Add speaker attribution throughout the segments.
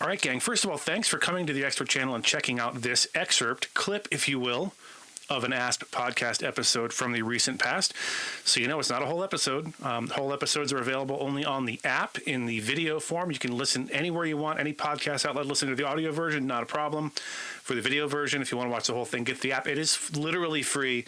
Speaker 1: All right, gang. First of all, thanks for coming to the Excerpt channel and checking out this excerpt, clip, if you will, of an ASP podcast episode from the recent past. So it's not a whole episode. Whole episodes are available only on the app in the video form. You can listen anywhere you want, any podcast outlet, listen to the audio version, not a problem. For the video version, if you want to watch the whole thing, get the app. It is literally free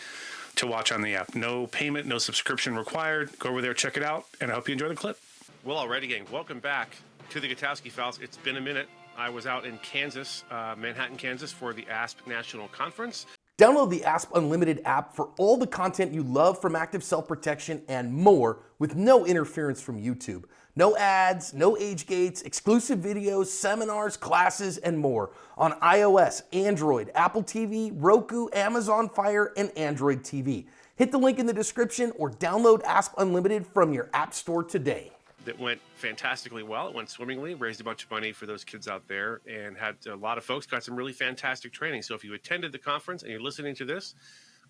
Speaker 1: to watch on the app. No payment, no subscription required. Go over there, check it out, and I hope you enjoy the clip. Well, alrighty, gang. Welcome back to the Gutowski Files. It's been a minute. I was out in Kansas, Manhattan, Kansas, for the ASP National Conference.
Speaker 2: Download the ASP Unlimited app for all the content you love from active self-protection and more with no interference from YouTube. No ads, no age gates, exclusive videos, seminars, classes, and more on iOS, Android, Apple TV, Roku, Amazon Fire, and Android TV. Hit the link in the description or download ASP Unlimited from your app store today.
Speaker 1: That went fantastically well. It went swimmingly, raised a bunch of money for those kids out there, and had a lot of folks got some really fantastic training. So if you attended the conference and you're listening to this,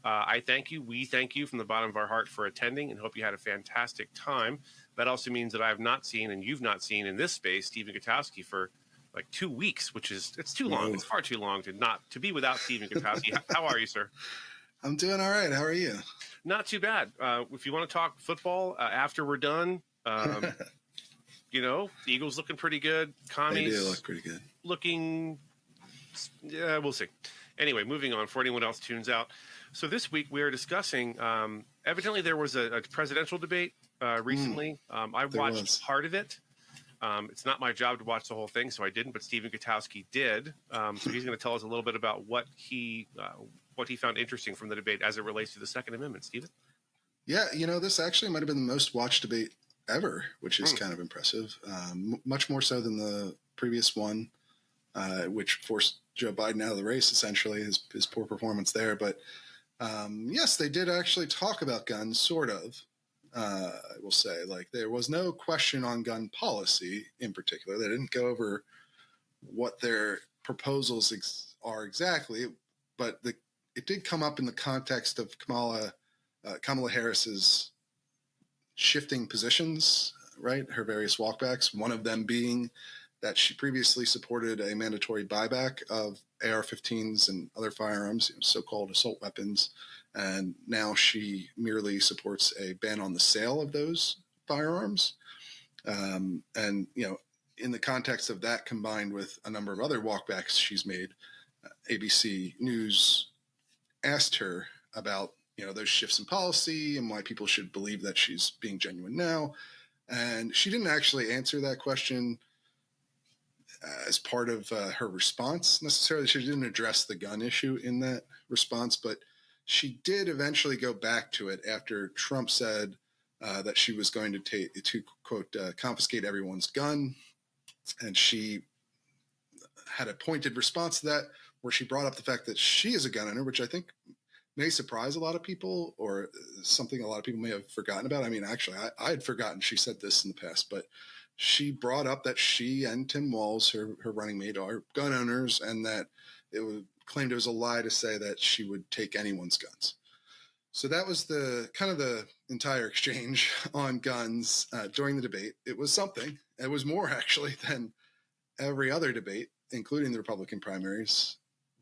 Speaker 1: I thank you. We thank you from the bottom of our heart for attending and hope you had a fantastic time. That also means that I have not seen, and you've not seen in this space, Stephen Gutowski for like 2 weeks, it's too long. It's far too long to be without Stephen Gutowski. How are you, sir?
Speaker 3: I'm doing all right. How are you?
Speaker 1: Not too bad. If you want to talk football after we're done, the Eagles looking pretty good. Commies,
Speaker 3: they do look pretty good.
Speaker 1: Looking, yeah, we'll see. Anyway, moving on for anyone else tunes out. So this week we are discussing, evidently there was a presidential debate recently. I watched part of it. It's not my job to watch the whole thing, so I didn't, but Stephen Gutowski did. So he's going to tell us a little bit about what he found interesting from the debate as it relates to the Second Amendment. Stephen?
Speaker 3: Yeah, this actually might have been the most watched debate ever, which is kind of impressive. Much more so than the previous one, which forced Joe Biden out of the race, essentially, his poor performance there. But yes, they did actually talk about guns, sort of. I will say, like, there was no question on gun policy in particular. They didn't go over what their proposals are exactly, but it did come up in the context of Kamala Harris's shifting positions, right? Her various walkbacks, one of them being that she previously supported a mandatory buyback of AR-15s and other firearms, so-called assault weapons. And now she merely supports a ban on the sale of those firearms. And, in the context of that, combined with a number of other walkbacks she's made, ABC News asked her about those shifts in policy and why people should believe that she's being genuine now. And she didn't actually answer that question as part of her response necessarily. She didn't address the gun issue in that response, but she did eventually go back to it after Trump said that she was going to quote, confiscate everyone's gun. And she had a pointed response to that where she brought up the fact that she is a gun owner, which I think may surprise a lot of people, or something a lot of people may have forgotten about. I mean, actually, I had forgotten she said this in the past, but she brought up that she and Tim Walz, her running mate, are gun owners, and that claimed it was a lie to say that she would take anyone's guns. So that was the entire exchange on guns during the debate. It was something. It was more actually than every other debate, including the Republican primaries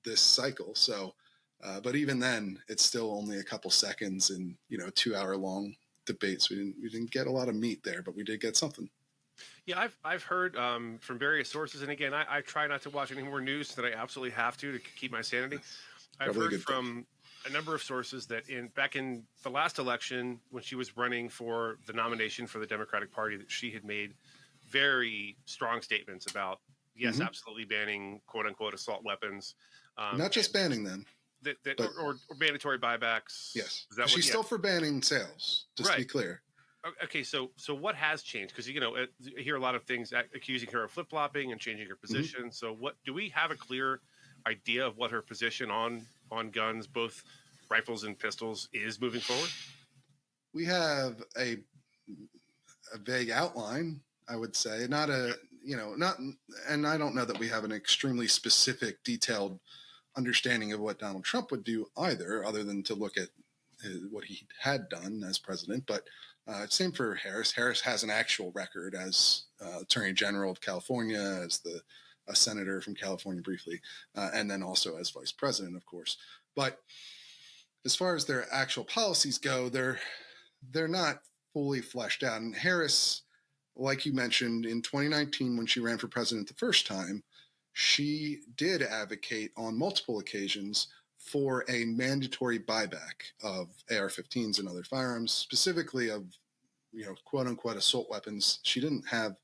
Speaker 3: this cycle. So. But even then, it's still only a couple seconds in 2-hour-long debates. We didn't get a lot of meat there, but we did get something.
Speaker 1: Yeah, I've heard from various sources, and again, I try not to watch any more news than I absolutely have to keep my sanity. I've heard from a number of sources that back in the last election, when she was running for the nomination for the Democratic Party, that she had made very strong statements about absolutely banning quote unquote assault weapons.
Speaker 3: Not just banning them.
Speaker 1: Or mandatory buybacks.
Speaker 3: Yes, she's still for banning sales. Just to be clear.
Speaker 1: Okay, so what has changed? Because you hear a lot of things accusing her of flip flopping and changing her position. So what do we have a clear idea of what her position on guns, both rifles and pistols, is moving forward?
Speaker 3: We have a vague outline, I would say, not, and I don't know that we have an extremely specific, detailed understanding of what Donald Trump would do other than to look at what he had done as president. But same for Harris. Harris has an actual record as Attorney General of California, as the a senator from California briefly, and then also as vice president, of course. But as far as their actual policies go, they're not fully fleshed out. And Harris, like you mentioned, in 2019, when she ran for president the first time, she did advocate on multiple occasions for a mandatory buyback of AR-15s and other firearms, specifically of, quote unquote assault weapons. She didn't have,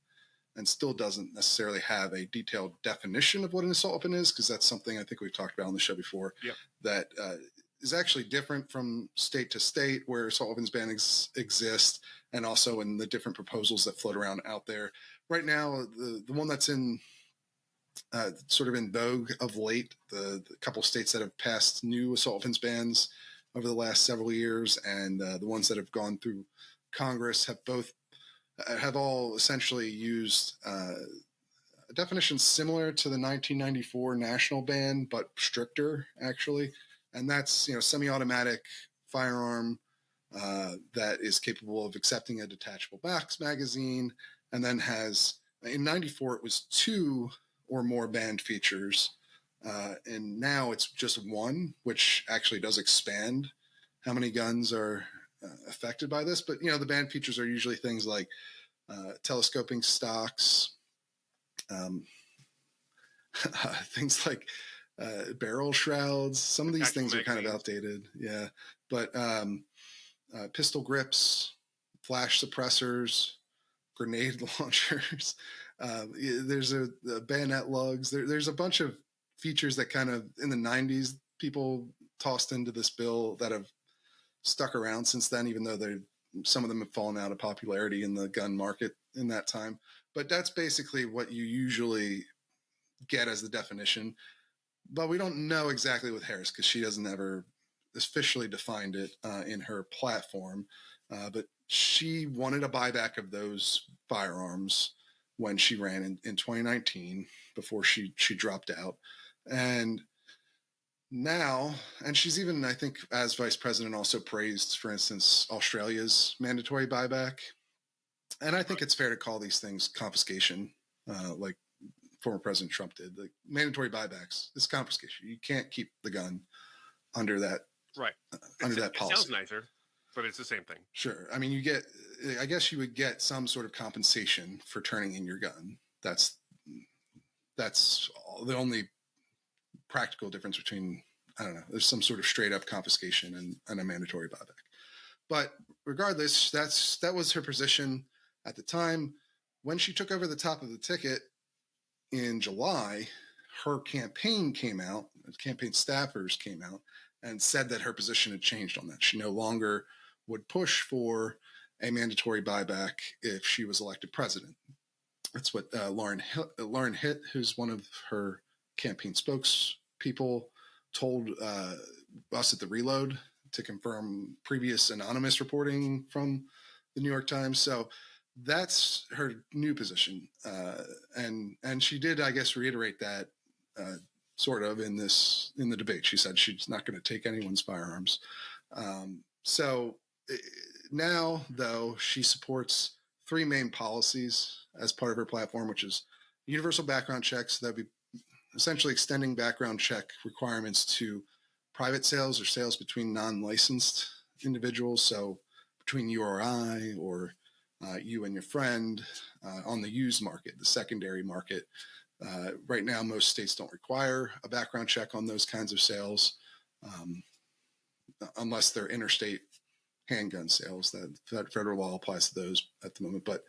Speaker 3: and still doesn't necessarily have, a detailed definition of what an assault weapon is, because that's something I think we've talked about on the show before.
Speaker 1: Yep.
Speaker 3: That is actually different from state to state where assault weapons ban exist, and also in the different proposals that float around out there. Right now, the one that's in sort of in vogue of late, the couple states that have passed new assault weapons bans over the last several years, and the ones that have gone through Congress have all essentially used a definition similar to the 1994 national ban, but stricter, actually. And that's, semi-automatic firearm that is capable of accepting a detachable box magazine, and then has, in 94, it was 2 or more banned features. And now it's just 1, which actually does expand how many guns are affected by this. But, the banned features are usually things like telescoping stocks, things like barrel shrouds. Some of these things are kind of outdated. Yeah. But pistol grips, flash suppressors, grenade launchers. There's a bayonet lugs. There's a bunch of features that kind of in the 90s people tossed into this bill that have stuck around since then, even though some of them have fallen out of popularity in the gun market in that time. But that's basically what you usually get as the definition. But we don't know exactly with Harris, because she doesn't ever officially defined it in her platform. But she wanted a buyback of those firearms when she ran in 2019, before she dropped out. And now, and she's even, I think, as vice president, also praised, for instance, Australia's mandatory buyback. And I think it's fair to call these things confiscation, like former President Trump did. Like, mandatory buybacks, it's confiscation. You can't keep the gun under that under that policy.
Speaker 4: It sounds nicer, but it's the same thing.
Speaker 3: Sure. I mean, I guess you would get some sort of compensation for turning in your gun. That's the only practical difference between, I don't know, there's some sort of straight up confiscation and a mandatory buyback. But regardless, that was her position at the time. When she took over the top of the ticket in July, her campaign staffers came out and said that her position had changed on that. She no longer would push for a mandatory buyback if she was elected president. That's what Lauren Hitt, who's one of her campaign spokespeople, told us at the Reload to confirm previous anonymous reporting from the New York Times. So that's her new position. And she did, I guess, reiterate that sort of in the debate. She said she's not going to take anyone's firearms. So now, though, she supports 3 main policies as part of her platform, which is universal background checks. That'd be essentially extending background check requirements to private sales or sales between non-licensed individuals. So between you or I, or you and your friend, on the used market, the secondary market. Right now, most states don't require a background check on those kinds of sales, unless they're interstate handgun sales. That federal law applies to those at the moment. But